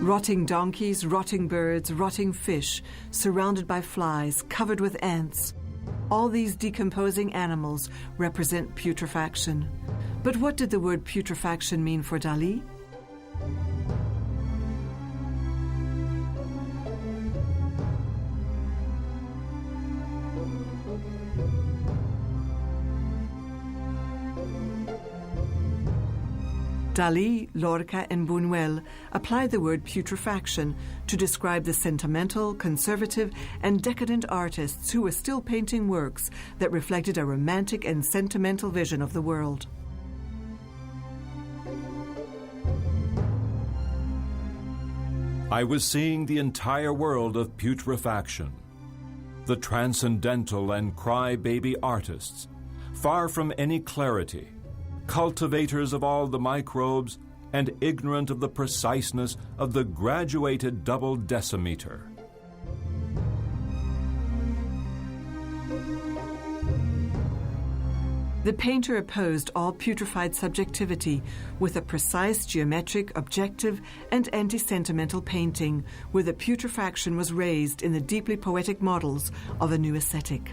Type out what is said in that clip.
Rotting donkeys, rotting birds, rotting fish, surrounded by flies, covered with ants. All these decomposing animals represent putrefaction. But what did the word putrefaction mean for Dali? Dali, Lorca, and Buñuel applied the word putrefaction to describe the sentimental, conservative, and decadent artists who were still painting works that reflected a romantic and sentimental vision of the world. I was seeing the entire world of putrefaction, the transcendental and cry-baby artists, far from any clarity, cultivators of all the microbes, and ignorant of the preciseness of the graduated double decimeter. The painter opposed all putrefied subjectivity with a precise geometric, objective, and anti-sentimental painting, where the putrefaction was raised in the deeply poetic models of a new aesthetic.